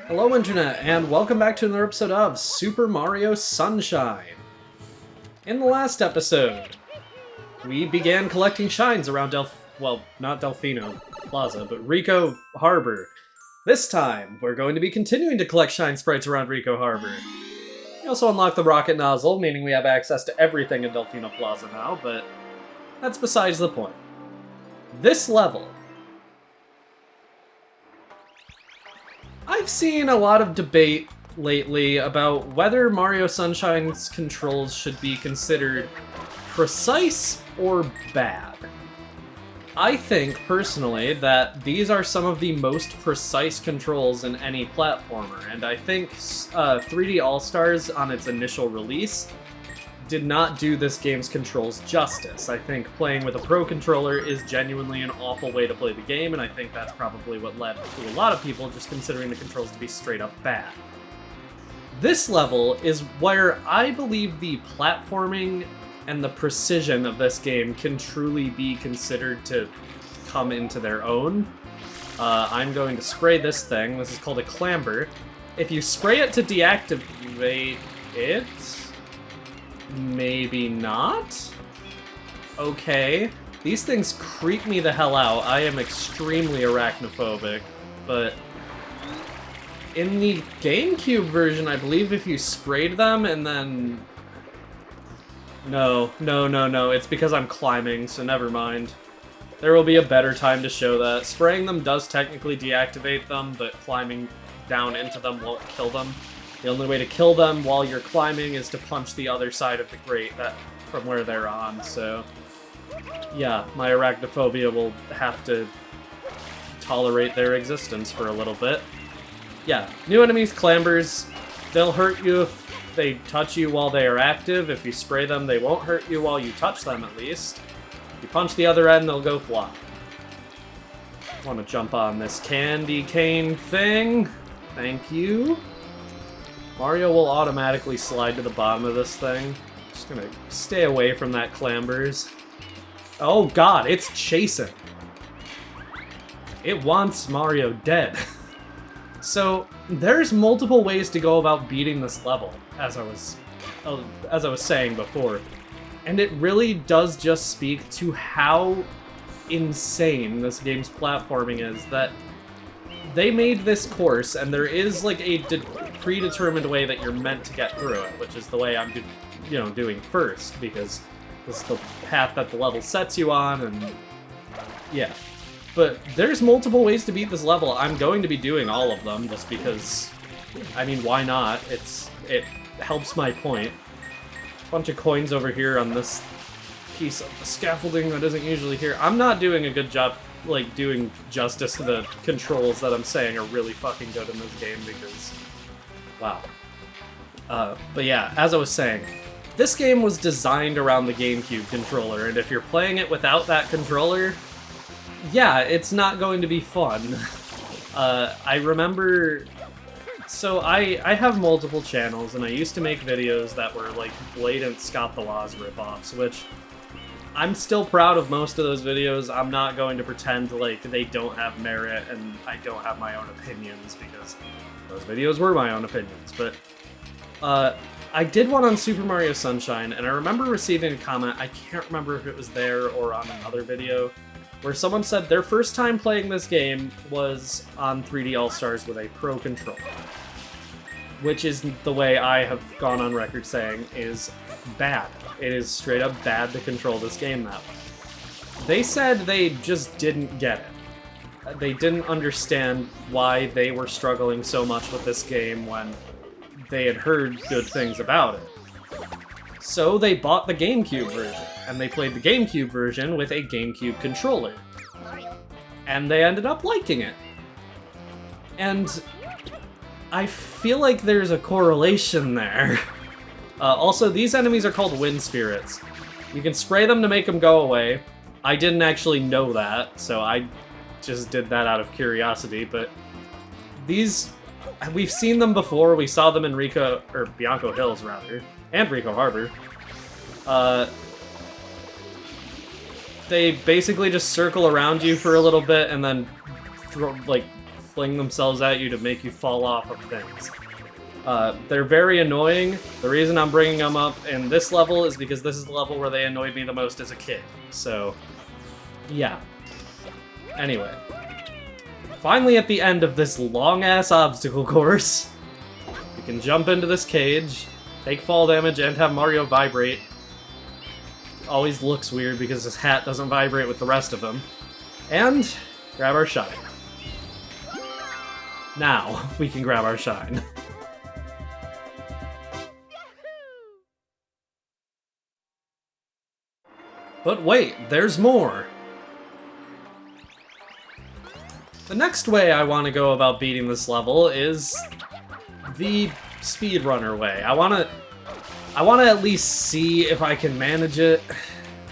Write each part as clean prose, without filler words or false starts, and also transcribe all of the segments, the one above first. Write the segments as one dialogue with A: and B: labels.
A: Hello Internet, and welcome back to another episode of Super Mario Sunshine. In the last episode, we began collecting shines around not Delfino Plaza, but Ricco Harbor. This time, we're going to be continuing to collect shine sprites around Ricco Harbor. We also unlocked the rocket nozzle, meaning we have access to everything in Delfino Plaza now, but that's besides the point. This level, I've seen a lot of debate lately about whether Mario Sunshine's controls should be considered precise or bad. I think, personally, that these are some of the most precise controls in any platformer, and I think 3D All-Stars, on its initial release, did not do this game's controls justice. I think playing with a Pro Controller is genuinely an awful way to play the game, and I think that's probably what led to a lot of people just considering the controls to be straight up bad. This level is where I believe the platforming and the precision of this game can truly be considered to come into their own. I'm going to spray this thing. This is called a clamber. If you spray it to deactivate it... Maybe not? Okay. These things creep me the hell out. I am extremely arachnophobic, but in the GameCube version, I believe if you sprayed them and then... No, it's because I'm climbing, so never mind. There will be a better time to show that. Spraying them does technically deactivate them, but climbing down into them won't kill them. The only way to kill them while you're climbing is to punch the other side of the grate from where they're on, so... Yeah, my arachnophobia will have to tolerate their existence for a little bit. Yeah, new enemies, clambers, they'll hurt you if they touch you while they are active. If you spray them, they won't hurt you while you touch them, at least. If you punch the other end, they'll go fly. Want to jump on this candy cane thing? Thank you. Mario will automatically slide to the bottom of this thing. Just gonna stay away from that clambers. Oh god, it's chasing. It wants Mario dead. So, there's multiple ways to go about beating this level, as I was saying before. And it really does just speak to how insane this game's platforming is, that they made this course, and there is like a predetermined way that you're meant to get through it, which is the way I'm doing first, because this is the path that the level sets you on, and yeah. But there's multiple ways to beat this level. I'm going to be doing all of them, just because, I mean, why not? It helps my point. Bunch of coins over here on this piece of scaffolding that isn't usually here. I'm not doing a good job like doing justice to the controls that I'm saying are really fucking good in this game, because wow. But yeah, as I was saying, this game was designed around the GameCube controller, and if you're playing it without that controller, yeah, it's not going to be fun. I remember... So I have multiple channels, and I used to make videos that were like blatant Scott the Woz ripoffs, which I'm still proud of most of those videos. I'm not going to pretend like they don't have merit and I don't have my own opinions, because those videos were my own opinions. But I did one on Super Mario Sunshine, and I remember receiving a comment, I can't remember if it was there or on another video, where someone said their first time playing this game was on 3D All-Stars with a Pro Controller. Which is the way I have gone on record saying is bad. It is straight up bad to control this game that way. They said they just didn't get it. They didn't understand why they were struggling so much with this game when they had heard good things about it. So they bought the GameCube version, and they played the GameCube version with a GameCube controller. And they ended up liking it. And I feel like there's a correlation there. Also, these enemies are called wind spirits. You can spray them to make them go away. I didn't actually know that, so I just did that out of curiosity, but these... We've seen them before. We saw them in Bianco Hills, rather, and Ricco Harbor. They basically just circle around you for a little bit and then fling themselves at you to make you fall off of things. They're very annoying. The reason I'm bringing them up in this level is because this is the level where they annoyed me the most as a kid. So, yeah. Anyway. Finally at the end of this long-ass obstacle course, you can jump into this cage, take fall damage, and have Mario vibrate. Always looks weird because his hat doesn't vibrate with the rest of them. And grab our shine. Now, we can grab our shine. But wait, there's more! The next way I want to go about beating this level is the speedrunner way. I want to at least see if I can manage it.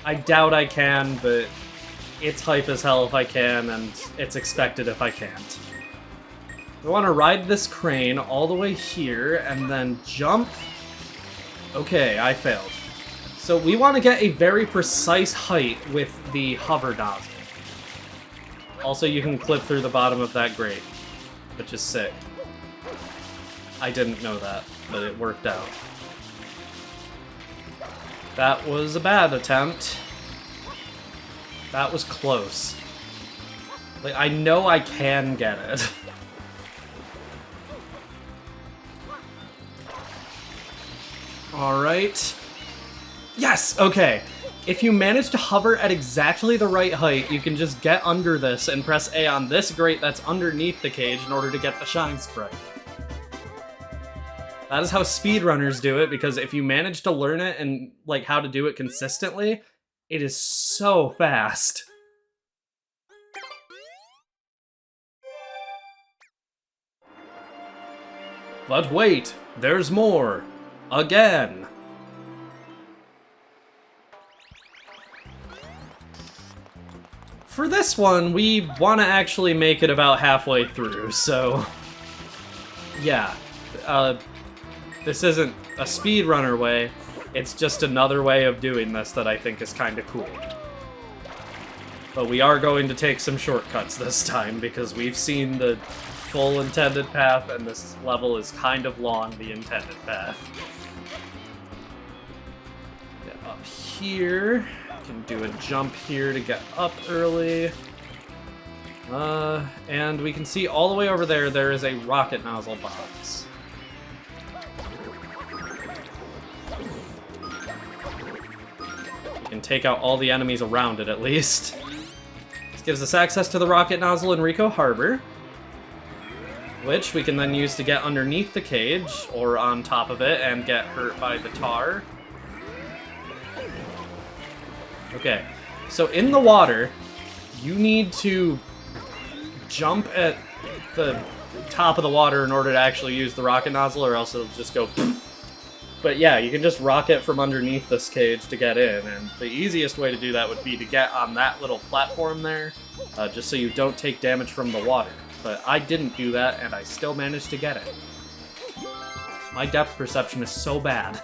A: I doubt I can, but it's hype as hell if I can, and it's expected if I can't. I want to ride this crane all the way here, and then jump. Okay, I failed. So we want to get a very precise height with the hover nozzle. Also, you can clip through the bottom of that grate, which is sick. I didn't know that, but it worked out. That was a bad attempt. That was close. Like, I know I can get it. Alright. Yes! Okay. If you manage to hover at exactly the right height, you can just get under this and press A on this grate that's underneath the cage in order to get the shine sprite. That is how speedrunners do it, because if you manage to learn it and, like, how to do it consistently, it is so fast. But wait, there's more. Again. For this one, we want to actually make it about halfway through, so... yeah. This isn't a speedrunner way, it's just another way of doing this that I think is kind of cool. But we are going to take some shortcuts this time, because we've seen the full intended path, and this level is kind of long, the intended path. Get up here. Can do a jump here to get up early. And we can see all the way over there, there is a rocket nozzle box. We can take out all the enemies around it, at least. This gives us access to the rocket nozzle in Ricco Harbor, which we can then use to get underneath the cage, or on top of it, and get hurt by the tar. Okay, so in the water, you need to jump at the top of the water in order to actually use the rocket nozzle, or else it'll just go poof. But yeah, you can just rocket from underneath this cage to get in, and the easiest way to do that would be to get on that little platform there, just so you don't take damage from the water. But I didn't do that, and I still managed to get it. My depth perception is so bad.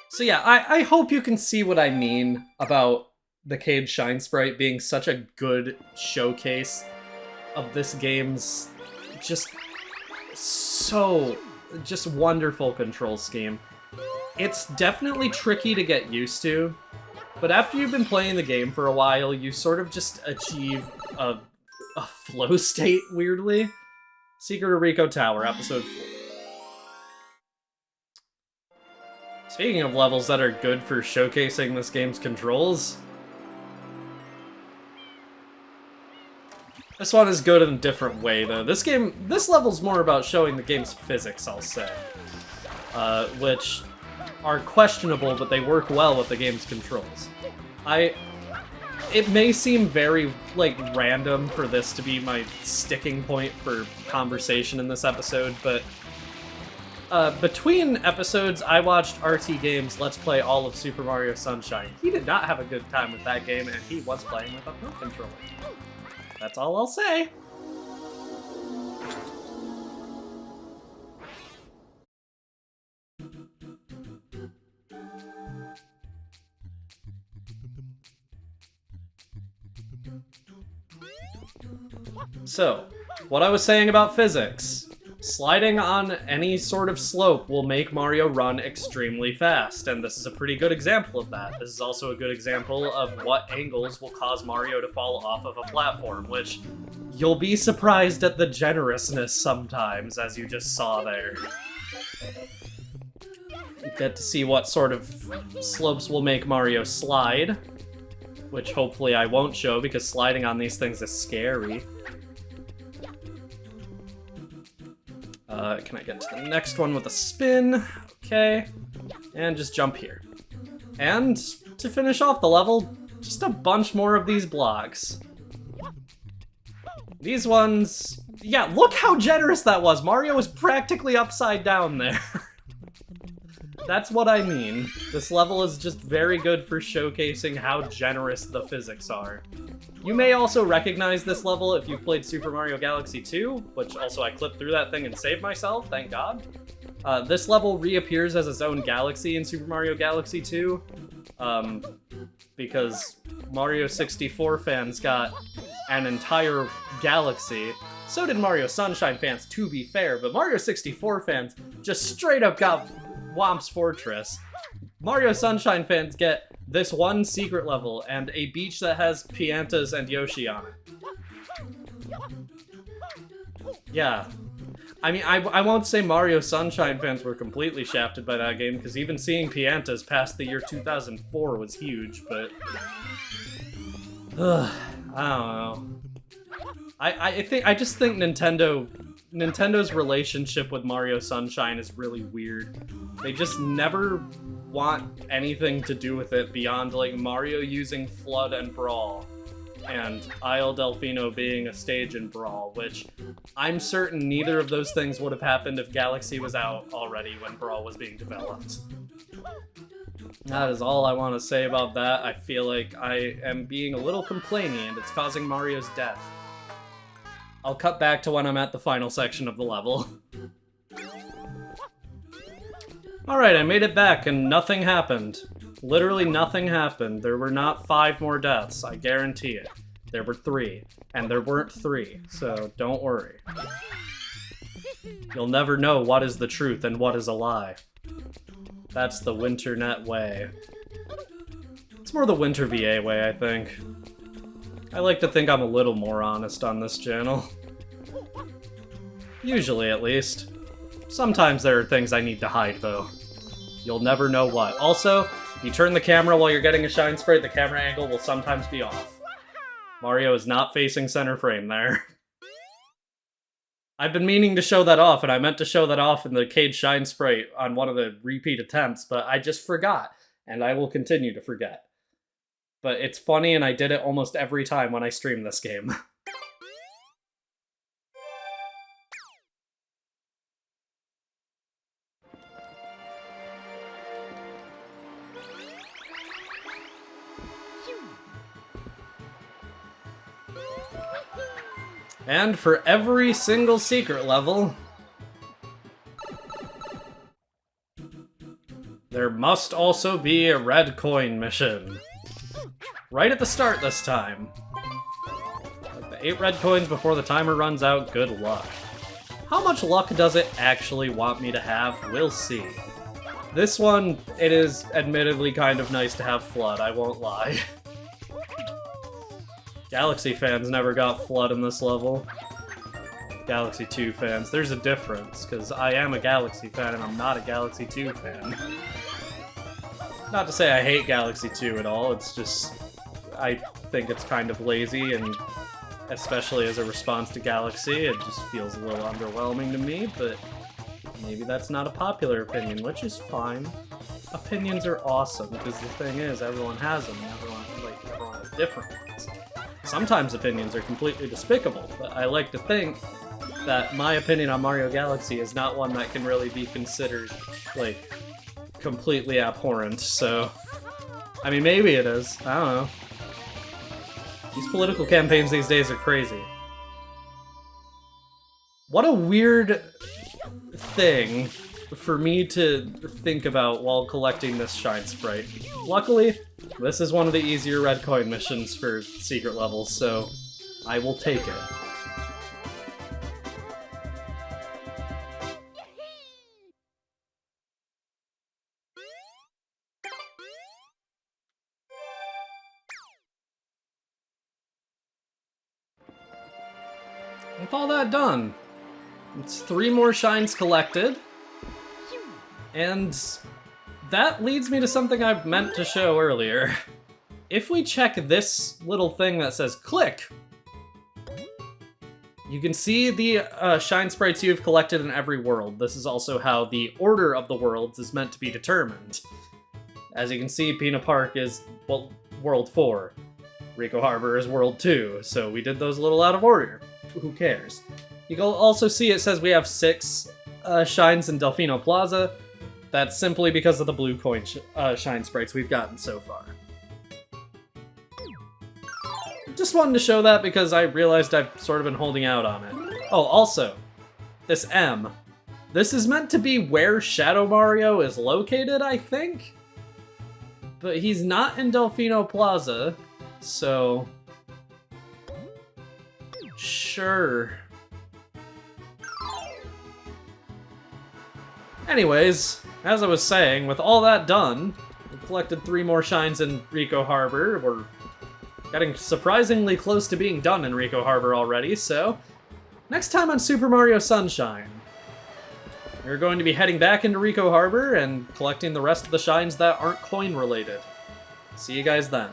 A: So yeah, I hope you can see what I mean about the Cage Shine Sprite being such a good showcase of this game's just wonderful control scheme. It's definitely tricky to get used to, but after you've been playing the game for a while, you sort of just achieve a flow state, weirdly. Secret of Ricco Tower, Episode 4. Speaking of levels that are good for showcasing this game's controls, this one is good in a different way, though. This level's more about showing the game's physics, I'll say. Which are questionable, but they work well with the game's controls. It may seem very, like, random for this to be my sticking point for conversation in this episode, but between episodes, I watched RT Games Let's Play all of Super Mario Sunshine. He did not have a good time with that game, and he was playing with a Pro Controller. That's all I'll say. So, what I was saying about physics. Sliding on any sort of slope will make Mario run extremely fast, and this is a pretty good example of that. This is also a good example of what angles will cause Mario to fall off of a platform, which you'll be surprised at the generousness sometimes, as you just saw there. You get to see what sort of slopes will make Mario slide, which hopefully I won't show because sliding on these things is scary. Can I get to the next one with a spin? Okay. And just jump here. And to finish off the level, just a bunch more of these blocks. These ones... Yeah, look how generous that was! Mario was practically upside down there. That's what I mean. This level is just very good for showcasing how generous the physics are. You may also recognize this level if you've played Super Mario Galaxy 2, which also I clipped through that thing and saved myself, thank God. This level reappears as its own galaxy in Super Mario Galaxy 2, because Mario 64 fans got an entire galaxy. So did Mario Sunshine fans, to be fair, but Mario 64 fans just straight up got Whomp's Fortress. Mario Sunshine fans get this one secret level and a beach that has Piantas and Yoshi on it. Yeah. I mean, I won't say Mario Sunshine fans were completely shafted by that game, because even seeing Piantas past the year 2004 was huge, but... I don't know. I just think Nintendo's relationship with Mario Sunshine is really weird. They just never want anything to do with it beyond, like, Mario using Flood and Brawl, and Isle Delfino being a stage in Brawl, which I'm certain neither of those things would have happened if Galaxy was out already when Brawl was being developed. That is all I want to say about that. I feel like I am being a little complainy, and it's causing Mario's death. I'll cut back to when I'm at the final section of the level. Alright, I made it back and nothing happened. Literally nothing happened. There were not 5 more deaths, I guarantee it. There were 3, and there weren't 3, so don't worry. You'll never know what is the truth and what is a lie. That's the Winternet way. It's more the Winter VA way, I think. I like to think I'm a little more honest on this channel. Usually, at least. Sometimes there are things I need to hide, though. You'll never know what. Also, if you turn the camera while you're getting a shine sprite, the camera angle will sometimes be off. Mario is not facing center frame there. I've been meaning to show that off, and I meant to show that off in the Cade Shine Sprite on one of the repeat attempts, but I just forgot, and I will continue to forget. But it's funny, and I did it almost every time when I stream this game. And for every single secret level, there must also be a red coin mission. Right at the start this time. Like the 8 red coins before the timer runs out, good luck. How much luck does it actually want me to have? We'll see. This one, it is admittedly kind of nice to have Flood, I won't lie. Galaxy fans never got Flood in this level. Galaxy 2 fans, there's a difference, because I am a Galaxy fan and I'm not a Galaxy 2 fan. Not to say I hate Galaxy 2 at all, it's just... I think it's kind of lazy, and especially as a response to Galaxy, it just feels a little underwhelming to me, but maybe that's not a popular opinion, which is fine. Opinions are awesome, because the thing is, everyone has them, and everyone has different ones. Sometimes opinions are completely despicable, but I like to think that my opinion on Mario Galaxy is not one that can really be considered, like, completely abhorrent, so... I mean, maybe it is. I don't know. These political campaigns these days are crazy. What a weird thing for me to think about while collecting this Shine Sprite. Luckily, this is one of the easier red coin missions for secret levels, so I will take it. With all that done, it's 3 more shines collected, and that leads me to something I meant to show earlier. If we check this little thing that says click, you can see the shine sprites you've collected in every world. This is also how the order of the worlds is meant to be determined. As you can see, Peanut Park is, well, World 4. Ricco Harbor is World 2, so we did those a little out of order. Who cares? You can also see it says we have 6 shines in Delfino Plaza. That's simply because of the blue coin shine sprites we've gotten so far. Just wanted to show that because I realized I've sort of been holding out on it. Oh, also, this M. This is meant to be where Shadow Mario is located, I think? But he's not in Delfino Plaza, so... Sure. Anyways, as I was saying, with all that done, we've collected 3 more shines in Ricco Harbor. We're getting surprisingly close to being done in Ricco Harbor already, so next time on Super Mario Sunshine, we're going to be heading back into Ricco Harbor and collecting the rest of the shines that aren't coin related. See you guys then.